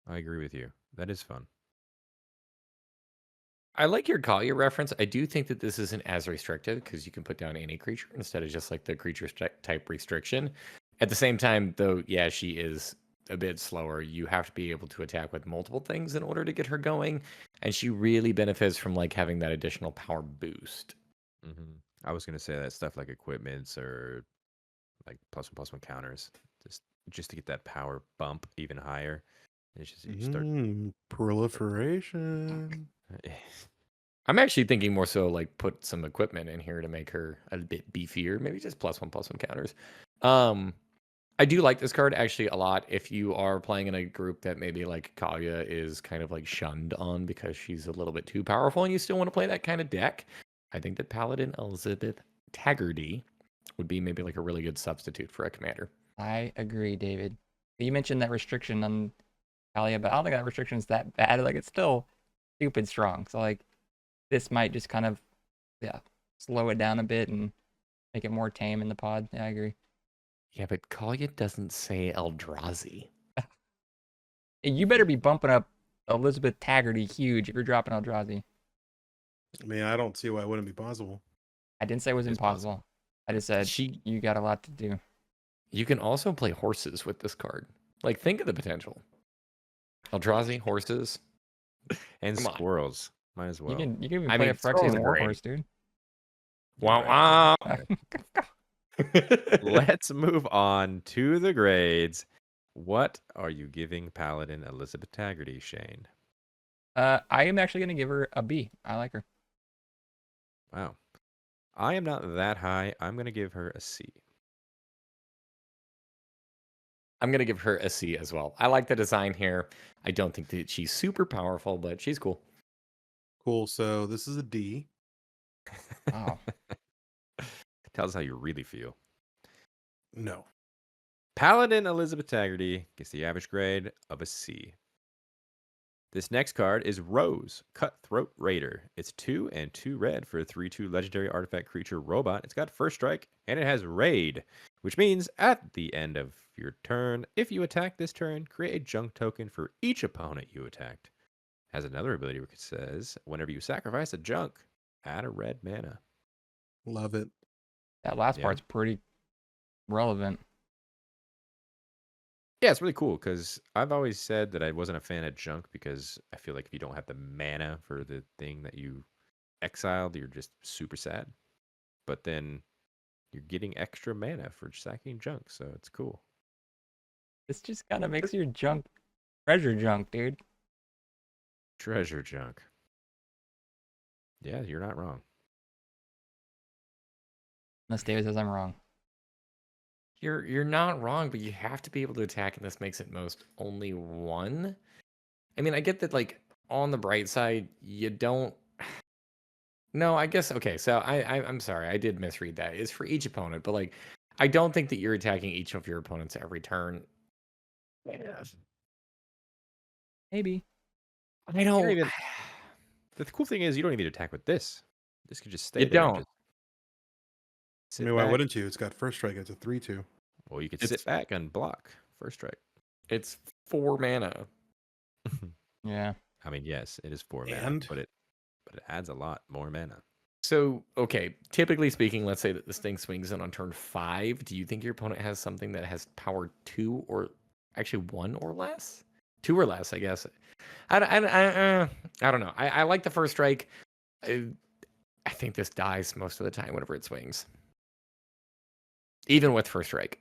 I agree with you. That is fun. I like your Kalia reference. I do think that this isn't as restrictive because you can put down any creature instead of just like the creature type restriction. At the same time, though, yeah, she is a bit slower. You have to be able to attack with multiple things in order to get her going, and she really benefits from like having that additional power boost. Hmm. I was gonna say that stuff like equipments or like +1/+1 counters, just to get that power bump even higher. It's just you start. Proliferation. I'm actually thinking more so like put some equipment in here to make her a bit beefier, maybe just +1/+1 counters. I do like this card actually a lot. If you are playing in a group that maybe like Kalia is kind of like shunned on because she's a little bit too powerful and you still want to play that kind of deck, I think that Paladin Elizabeth Taggerdy would be maybe like a really good substitute for a commander. I agree, David. You mentioned that restriction on Talia, but I don't think that restriction is that bad. Like, it's still stupid strong. So, like, this might just kind of, yeah, slow it down a bit and make it more tame in the pod. Yeah, I agree. Yeah, but Kalia doesn't say Eldrazi. You better be bumping up Elizabeth Taggerdy huge if you're dropping Eldrazi. I mean, I don't see why it wouldn't be possible. I didn't say it was It's impossible. possible. I just said you got a lot to do. You can also play horses with this card. Like, think of the potential. Eldrazi, horses. And Come on. squirrels. Might as well. You can even I play mean, a squirrels Phyrexian are Warhorse, dude. Wow, wow. Let's move on to the grades. What are you giving Paladin Elizabeth Taggerdy, Shane? I am actually gonna give her a B. I like her. Wow. I am not that high. I'm going to give her a C. I'm going to give her a C as well. I like the design here. I don't think that she's super powerful, but she's cool. Cool. So this is a D. Wow. Tell us how you really feel. No. Paladin Elizabeth Taggerdy gets the average grade of a C. This next card is Rose, Cutthroat Raider. It's 2 and 2 red for a 3/2 legendary artifact creature robot. It's got first strike and it has raid, which means at the end of your turn, if you attack this turn, create a junk token for each opponent you attacked. Has another ability which says whenever you sacrifice a junk, add a red mana. Love it. That last Yeah. part's pretty relevant. Yeah, it's really cool because I've always said that I wasn't a fan of junk because I feel like if you don't have the mana for the thing that you exiled, you're just super sad. But then you're getting extra mana for sacking junk, so it's cool. This just kind of makes your junk treasure junk, dude. Treasure junk. Yeah, you're not wrong. Unless David says I'm wrong. You're not wrong, but you have to be able to attack, and this makes it most only one. I mean, I get that, like, on the bright side, you don't. No, I guess okay. So I'm sorry, I did misread that. It's for each opponent, but like, I don't think that you're attacking each of your opponents every turn. Yeah. Maybe. I You don't don't. even- The cool thing is you don't even need to attack with this. This could just stay You there. and don't. just I sit mean, why back. wouldn't you? It's got first strike. It's a 3/2. Well, you could It's- sit back and block first strike. It's 4 mana. Yeah. I mean, yes, it is 4 mana, And? but it adds a lot more mana. So, okay, typically speaking, let's say that this thing swings in on turn 5. Do you think your opponent has something that has power 2 or actually 1 or less? 2 or less, I guess. I don't know. I like the first strike. I think this dies most of the time whenever it swings. Even with first strike.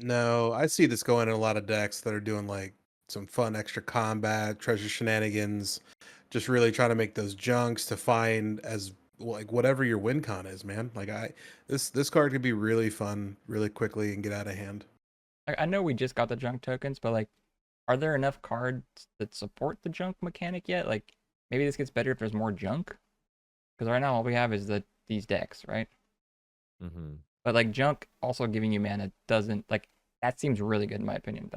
No, I see this going in a lot of decks that are doing like some fun extra combat, treasure shenanigans, just really trying to make those junks to find as like whatever your win con is, man. Like this card could be really fun really quickly and get out of hand. I know we just got the junk tokens, but like, are there enough cards that support the junk mechanic yet? Like, maybe this gets better if there's more junk. Because right now all we have is these decks, right? Mm-hmm. But like junk also giving you mana doesn't like that seems really good in my opinion.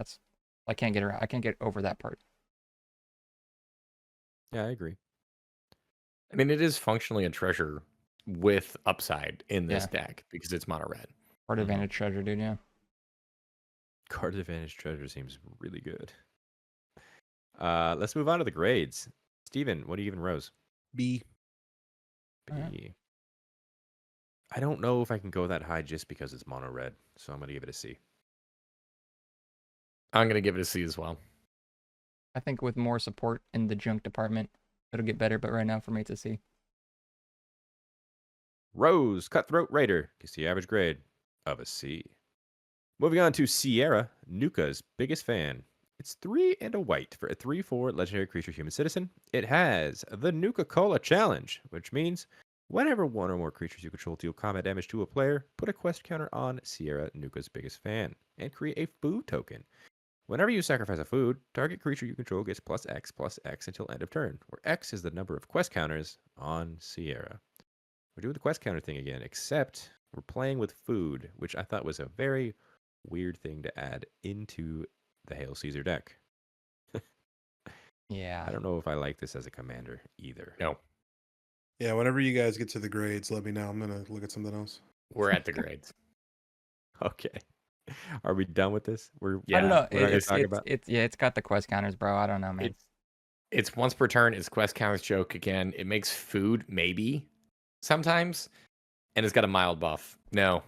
I can't get around. I can't get over that part. Yeah, I agree. I mean, it is functionally a treasure with upside in this Yeah. deck because it's mono red. Part Mhm. advantage treasure, dude. Yeah. Card advantage treasure seems really good. Let's move on to the grades. Steven, what are you giving Rose? B. Alright. B. I don't know if I can go that high just because it's mono red, so I'm gonna give it a C. I'm gonna give it a C as well. I think with more support in the junk department, it'll get better. But right now, for me, it's a C. Rose, Cutthroat Raider, gets the average grade of a C. Moving on to Sierra, Nuka's biggest fan. It's 3 and a white for a 3/4 legendary creature human citizen. It has the Nuka-Cola challenge, which means whenever one or more creatures you control deal combat damage to a player, put a quest counter on Sierra, Nuka's biggest fan, and create a food token. Whenever you sacrifice a food, target creature you control gets +X until end of turn, where X is the number of quest counters on Sierra. We're doing the quest counter thing again, except we're playing with food, which I thought was a very weird thing to add into the Hail Caesar deck. Yeah. I don't know if I like this as a commander either. No, Yeah, whenever you guys get to the grades, let me know. I'm gonna look at something else. we're at the grades. Okay. Are we done with this? I don't know. We're not gonna talk about. It's got the quest counters, bro. I don't know, man. It's once per turn. It's quest counters joke again. It makes food maybe sometimes, and it's got a mild buff. No,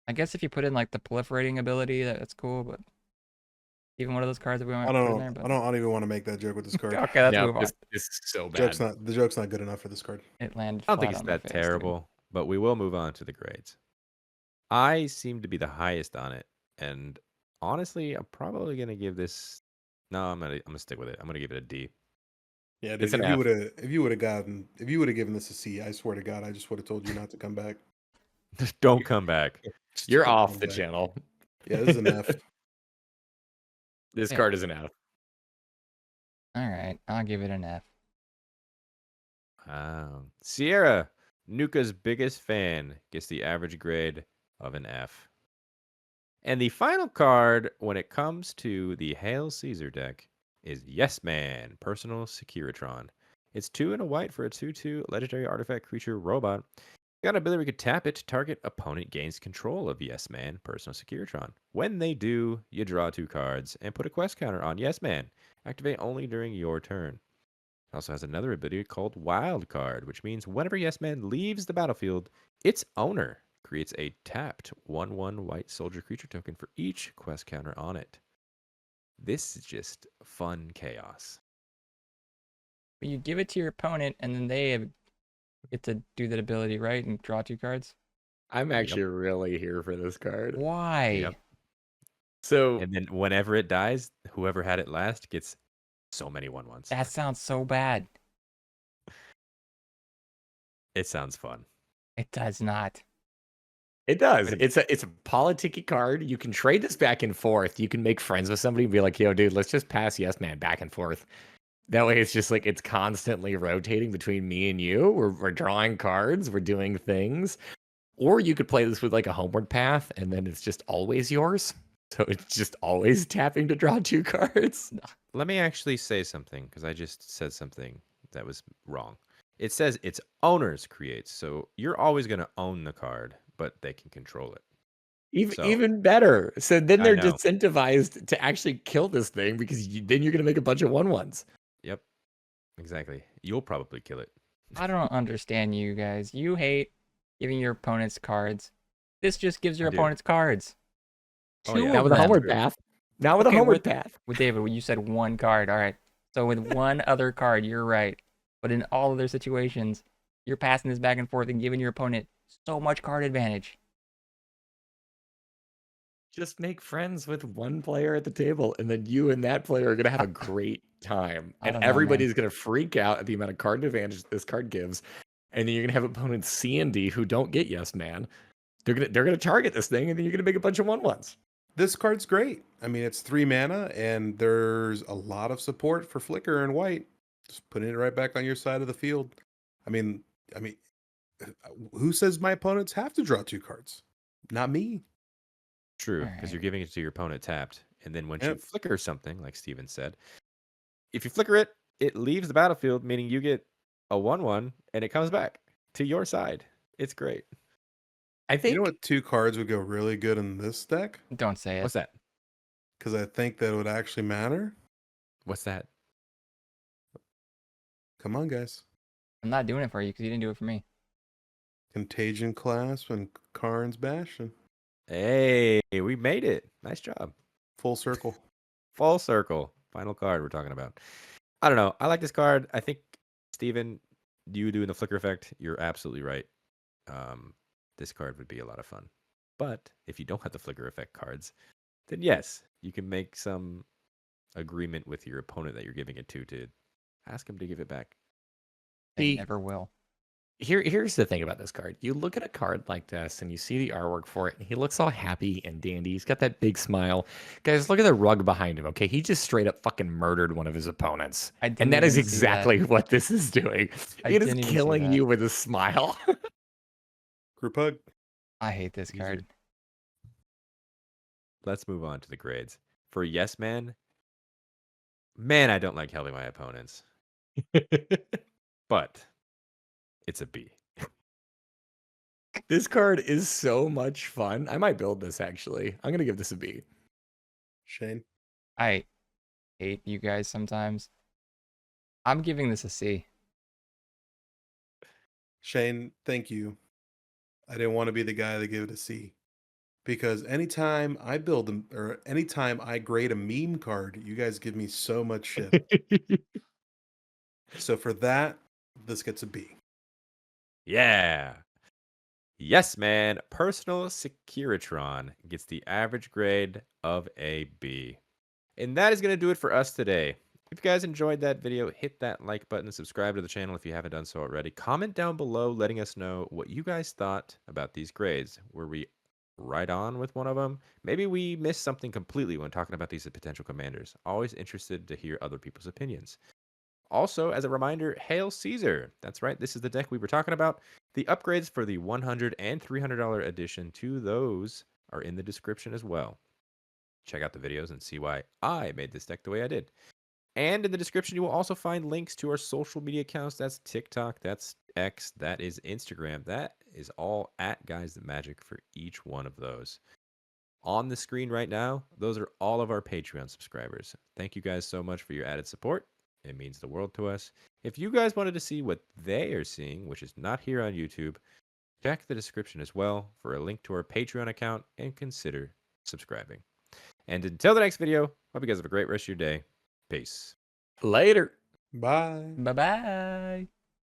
I guess if you put in like the proliferating ability, that's cool. But even one of those cards that we might I put don't in know. there. But... I don't even want to make that joke with this card. Okay, let's no, move on. this is so bad. The joke's not good enough for this card. It landed. I don't think flat it's on my that face, dude. terrible, but we will move on to the grades. I seem to be the highest on it, and honestly, I'm probably gonna give this. No, I'm gonna stick with it. I'm gonna give it a D. Yeah, dude, It's an if F. you would have given this a C, I swear to God, I just would have told you not to come back. Just don't come back. Just You're don't off come the back. channel. Yeah, this is an F. This Yeah. card is an F. All right, I'll give it an F. Sierra, Nuka's biggest fan, gets the average grade of an F. And the final card when it comes to the Hail Caesar deck is Yes Man, Personal Securitron. It's 2 and a white for a 2/2 legendary artifact creature robot. Got an ability we could tap it. Target opponent gains control of Yes Man, Personal Securitron. When they do, you draw 2 cards and put a quest counter on Yes Man. Activate only during your turn. It also has another ability called Wild Card, which means whenever Yes Man leaves the battlefield, its owner creates a tapped 1/1 white soldier creature token for each quest counter on it. This is just fun chaos. But you give it to your opponent, and then they get to do that ability, right, and draw 2 cards. I'm actually really here for this card. Why? Yep. So And then whenever it dies, whoever had it last gets so many 1/1s. That sounds so bad. It sounds fun. It does not. it does. Wait It's a politicky card. You can trade this back and forth. You can make friends with somebody and be like, "Yo, dude, let's just pass Yes Man back and forth." That way, it's just like it's constantly rotating between me and you. We're drawing cards. We're doing things. Or you could play this with like a homeward path, and then it's just always yours. So it's just always tapping to draw 2 cards. Let me actually say something because I just said something that was wrong. It says its owners creates, so you're always going to own the card, but they can control it. So- Even better. So then I they're know. disincentivized to actually kill this thing because then you're going to make a bunch of 1/1s. Yep, exactly. You'll probably kill it. I don't understand you guys. You hate giving your opponents cards. This just gives your I do. opponents cards. Oh, 2 yeah. Now of with a them. homeward path. Now with Okay, a homeward with- path. With David, you said 1 card. All right. So with 1 other card, you're right. But in all other situations, you're passing this back and forth and giving your opponent so much card advantage. Just make friends with one player at the table, and then you and that player are going to have a great time. I And don't know, everybody's going to freak out at the amount of card advantage this card gives. And then you're going to have opponents C and D who don't get Yes Man. They're gonna target this thing, and then you're going to make a bunch of 1/1s. This card's great. I mean, it's 3 mana, and there's a lot of support for Flicker and White. Just putting it right back on your side of the field. I mean, who says my opponents have to draw 2 cards? Not me. True, because Alright. you're giving it to your opponent tapped, and then once you Yep. flicker something, like Steven said, if you flicker it, it leaves the battlefield, meaning you get a 1/1, and it comes back to your side. It's great. I think You know what 2 cards would go really good in this deck? Don't say it. What's that? because I think that would actually matter. What's that? Come on, guys. I'm not doing it for you because you didn't do it for me. Contagion Clasp and Karn's Bastion. Hey, we made it. Nice job. Full circle. Full circle. Final card we're talking about. I don't know. I like this card. I think, Steven, you doing the flicker effect, you're absolutely right. This card would be a lot of fun. But if you don't have the flicker effect cards, then yes, you can make some agreement with your opponent that you're giving it to ask him to give it back. They See- never will. Here's the thing about this card. You look at a card like this and you see the artwork for it, and he looks all happy and dandy. He's got that big smile. Guys, look at the rug behind him, okay? He just straight up fucking murdered one of his opponents. I didn't And that is even see that. exactly what this is doing. I It is didn't even see killing that. you with a smile. Group hug. I hate this Easy. card. Let's move on to the grades. For Yes Man, man, I don't like helping my opponents. But it's a B. This card is so much fun. I might build this, actually. I'm going to give this a B. Shane. I hate you guys sometimes. I'm giving this a C. Shane, thank you. I didn't want to be the guy that gave it a C. Because anytime I build them or anytime I grade a meme card, you guys give me so much shit. So for that, this gets a B. Yeah. Yes Man, Personal Securitron gets the average grade of a B. And that is going to do it for us today. If you guys enjoyed that video, hit that like button, subscribe to the channel if you haven't done so already. Comment down below letting us know what you guys thought about these grades. Were we right on with one of them? Maybe we missed something completely when talking about these potential commanders. Always interested to hear other people's opinions. Also, as a reminder, Hail Caesar. That's right, this is the deck we were talking about. The upgrades for the $100 and $300 edition to those are in the description as well. Check out the videos and see why I made this deck the way I did. And in the description, you will also find links to our social media accounts. That's TikTok, that's X, that is Instagram. That is all at Guys the Magic for each one of those. On the screen right now, those are all of our Patreon subscribers. Thank you guys so much for your added support. It means the world to us. If you guys wanted to see what they are seeing, which is not here on YouTube, check the description as well for a link to our Patreon account and consider subscribing. And until the next video, hope you guys have a great rest of your day. Peace. Later. Bye. Bye-bye.